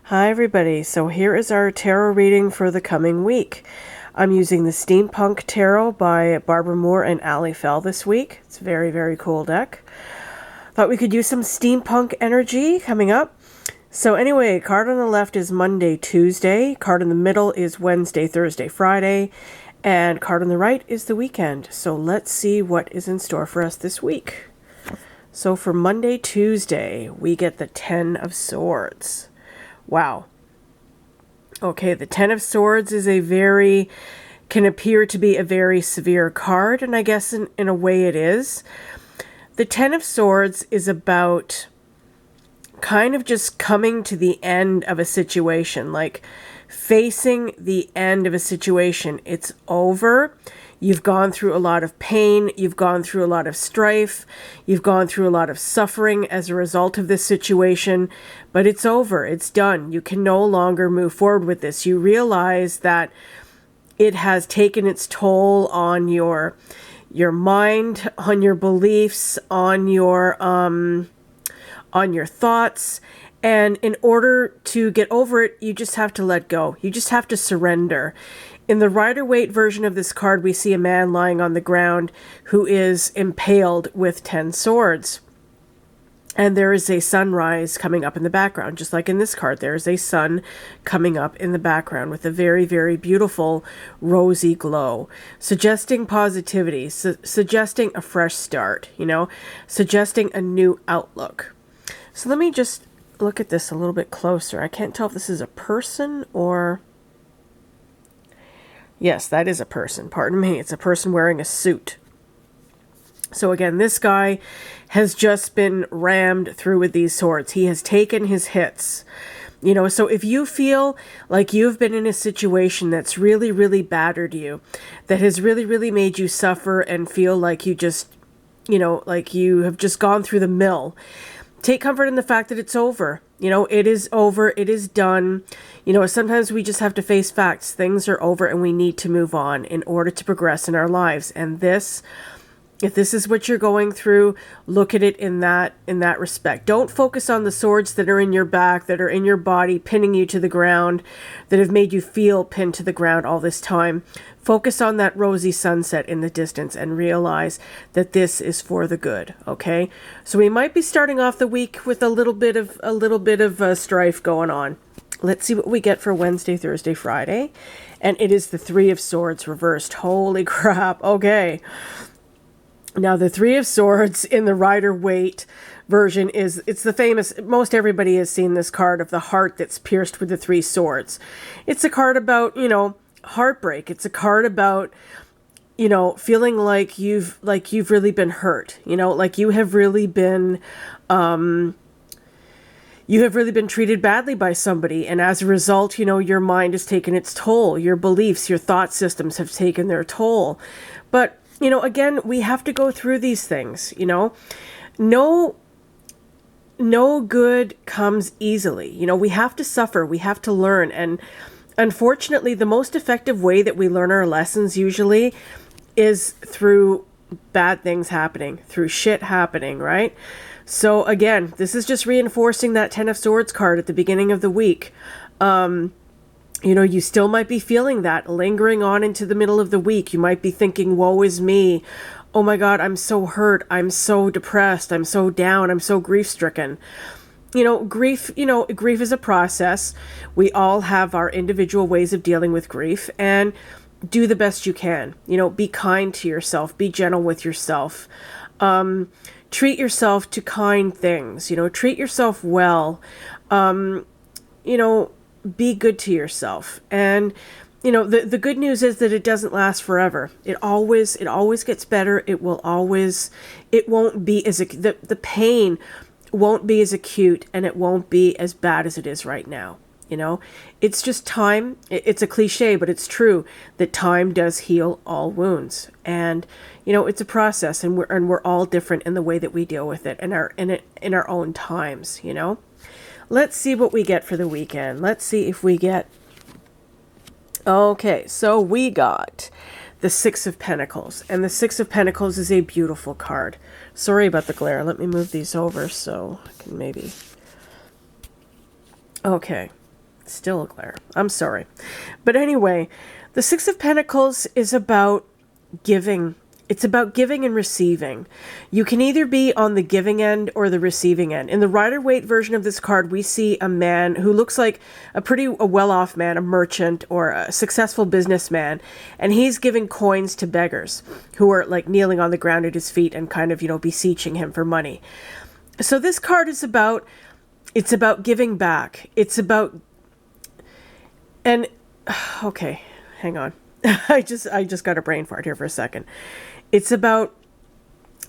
Hi everybody, so here is our tarot reading for the coming week. I'm using the Steampunk Tarot by Barbara Moore and Ali Fell this week. It's a very, very cool deck. Thought we could use some steampunk energy coming up. So anyway, card on the left is Monday, Tuesday. Card in the middle is Wednesday, Thursday, Friday. And card on the right is the weekend. So let's see what is in store for us this week. So for Monday, Tuesday, we get the Ten of Swords. Wow. Okay, the Ten of Swords is can appear to be a very severe card, and I guess in a way it is. The Ten of Swords is about kind of just coming to the end of a situation, like facing the end of a situation. It's over. You've gone through a lot of pain. You've gone through a lot of strife. You've gone through a lot of suffering as a result of this situation, but it's over. It's done. You can no longer move forward with this. You realize that it has taken its toll on your mind, on your beliefs, on your thoughts. And in order to get over it, you just have to let go. You just have to surrender. In the Rider-Waite version of this card, we see a man lying on the ground who is impaled with 10 swords. And there is a sunrise coming up in the background. Just like in this card, there is a sun coming up in the background with a very, very beautiful rosy glow, suggesting positivity, suggesting a fresh start, suggesting a new outlook. So let me just look at this a little bit closer. I can't tell if this is a person or... Yes, that is a person. Pardon me. It's a person wearing a suit. So again, this guy has just been rammed through with these swords. He has taken his hits. So if you feel like you've been in a situation that's really, really battered you, that has really, really made you suffer and feel like you just, like you have just gone through the mill, take comfort in the fact that it's over. It is over. It is done. Sometimes we just have to face facts. Things are over and we need to move on in order to progress in our lives. And if this is what you're going through, look at it in that respect. Don't focus on the swords that are in your back, that are in your body, pinning you to the ground, that have made you feel pinned to the ground all this time. Focus on that rosy sunset in the distance and realize that this is for the good, okay? So we might be starting off the week with a little bit of strife going on. Let's see what we get for Wednesday, Thursday, Friday. And it is the Three of Swords reversed. Holy crap. Okay. Now, the Three of Swords in the Rider-Waite version it's the famous, most everybody has seen this card of the heart that's pierced with the three swords. It's a card about, heartbreak. It's a card about, feeling like you've really been hurt, like you have really been treated badly by somebody. And as a result, your mind has taken its toll. Your beliefs, your thought systems have taken their toll. But, again, we have to go through these things, No good comes easily. We have to suffer. We have to learn. And unfortunately, the most effective way that we learn our lessons usually is through bad things happening, through shit happening, right? So again, this is just reinforcing that Ten of Swords card at the beginning of the week. You still might be feeling that lingering on into the middle of the week. You might be thinking, woe is me. Oh my God, I'm so hurt. I'm so depressed. I'm so down. I'm so grief-stricken. Grief is a process. We all have our individual ways of dealing with grief, and do the best you can. Be kind to yourself. Be gentle with yourself. Treat yourself to kind things. Treat yourself well. Be good to yourself. And the good news is that it doesn't last forever. It always gets better. It won't be as, the pain won't be as acute, and it won't be as bad as it is right now. It's just time. It's a cliche, but it's true that time does heal all wounds. And, it's a process, and we're all different in the way that we deal with it in our own times, Let's see what we get for the weekend. Let's see if we get... Okay, so we got the Six of Pentacles. And the Six of Pentacles is a beautiful card. Sorry about the glare. Let me move these over so I can maybe... Okay. Still a glare. I'm sorry. But anyway, the Six of Pentacles is about giving. It's about giving and receiving. You can either be on the giving end or the receiving end. In the Rider-Waite version of this card, we see a man who looks like a well-off man, a merchant or a successful businessman, and he's giving coins to beggars who are like kneeling on the ground at his feet and kind of, beseeching him for money. So this card is about, it's about giving back. It's about, and, okay, hang on. I just got a brain fart here for a second. It's about,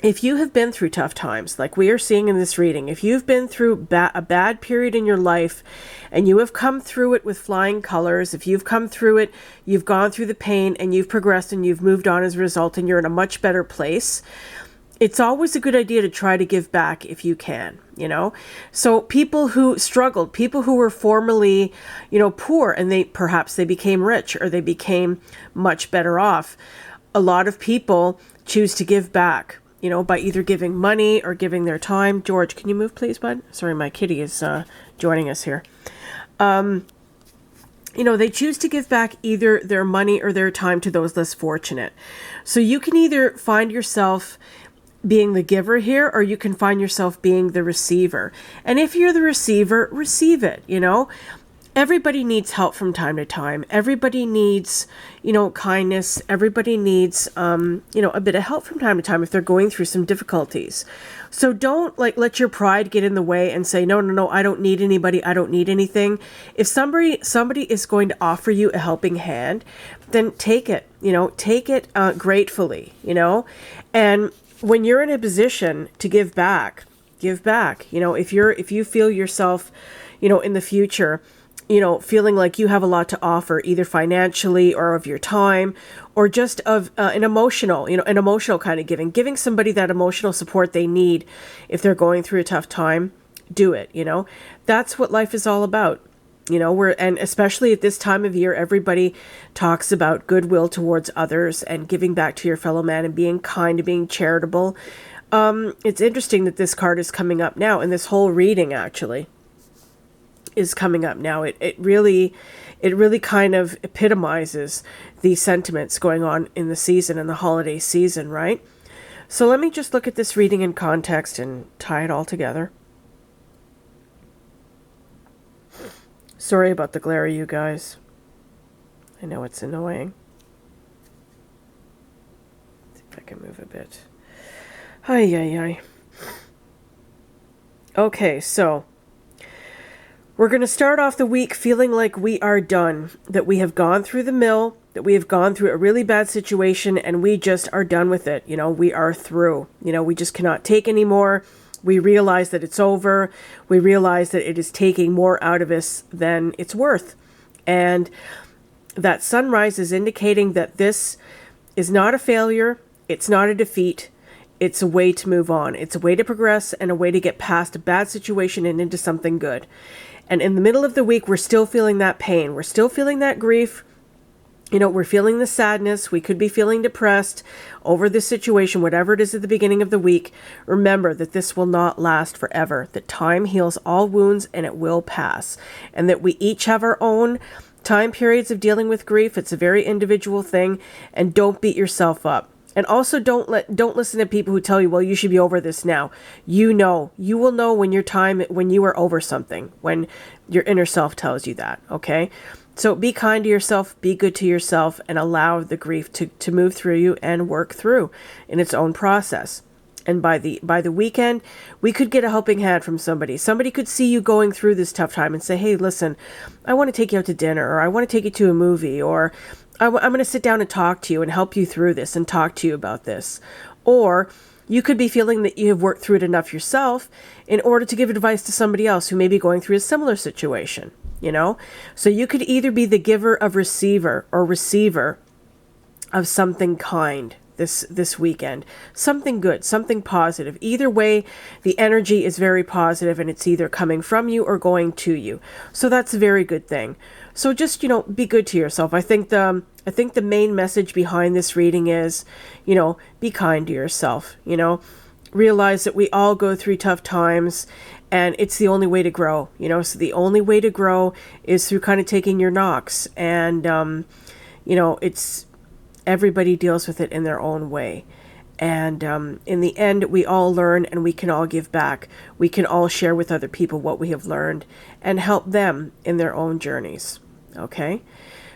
if you have been through tough times, like we are seeing in this reading, if you've been through a bad period in your life and you have come through it with flying colors, if you've come through it, you've gone through the pain and you've progressed and you've moved on as a result and you're in a much better place, it's always a good idea to try to give back if you can, So people who struggled, people who were formerly, poor and perhaps they became rich or they became much better off. A lot of people choose to give back, by either giving money or giving their time. George, can you move please, bud? Sorry, my kitty is joining us here. They choose to give back either their money or their time to those less fortunate. So you can either find yourself being the giver here, or you can find yourself being the receiver. And if you're the receiver, receive it, Everybody needs help from time to time. Everybody needs, kindness. Everybody needs, a bit of help from time to time if they're going through some difficulties. So don't let your pride get in the way and say, no, I don't need anybody. I don't need anything. If somebody is going to offer you a helping hand, then take it, take it gratefully, and when you're in a position to give back, if you feel yourself, in the future, feeling like you have a lot to offer, either financially or of your time, or just of an emotional kind of giving somebody that emotional support they need if they're going through a tough time, do it, That's what life is all about. And especially at this time of year, everybody talks about goodwill towards others and giving back to your fellow man and being kind and being charitable. It's interesting that this card is coming up now, and this whole reading actually is coming up now. It really kind of epitomizes the sentiments going on in the season, in the holiday season, right? So let me just look at this reading in context and tie it all together. Sorry about the glare, you guys. I know it's annoying. Let's see if I can move a bit. Ay. Okay, so we're going to start off the week feeling like we are done, that we have gone through the mill, that we have gone through a really bad situation, and we just are done with it. We are through. We just cannot take anymore. We realize that it's over. We realize that it is taking more out of us than it's worth. And that sunrise is indicating that this is not a failure. It's not a defeat. It's a way to move on. It's a way to progress and a way to get past a bad situation and into something good. And in the middle of the week, we're still feeling that pain. We're still feeling that grief. We're feeling the sadness. We could be feeling depressed over this situation, whatever it is at the beginning of the week. Remember that this will not last forever, that time heals all wounds and it will pass, and that we each have our own time periods of dealing with grief. It's a very individual thing, and don't beat yourself up. And also don't listen to people who tell you, well, you should be over this now. You will know when you are over something, when your inner self tells you that, okay? So be kind to yourself, be good to yourself, and allow the grief to move through you and work through in its own process. And by the weekend, we could get a helping hand from somebody. Somebody could see you going through this tough time and say, hey, listen, I want to take you out to dinner, or I want to take you to a movie, or I'm going to sit down and talk to you and help you through this and talk to you about this. Or you could be feeling that you have worked through it enough yourself in order to give advice to somebody else who may be going through a similar situation, So you could either be the giver of receiver or receiver of something kind this weekend. Something good, something positive. Either way, the energy is very positive and it's either coming from you or going to you. So that's a very good thing. So just, be good to yourself. I think the main message behind this reading is, be kind to yourself, realize that we all go through tough times And it's the only way to grow, you know. So the only way to grow is through kind of taking your knocks. And, you know, it's everybody deals with it in their own way. And in the end, we all learn and we can all give back. We can all share with other people what we have learned and help them in their own journeys. Okay?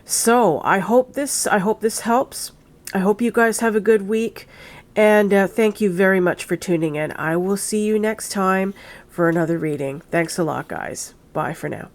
So I hope this helps. I hope you guys have a good week. And thank you very much for tuning in. I will see you next time for another reading. Thanks a lot, guys. Bye for now.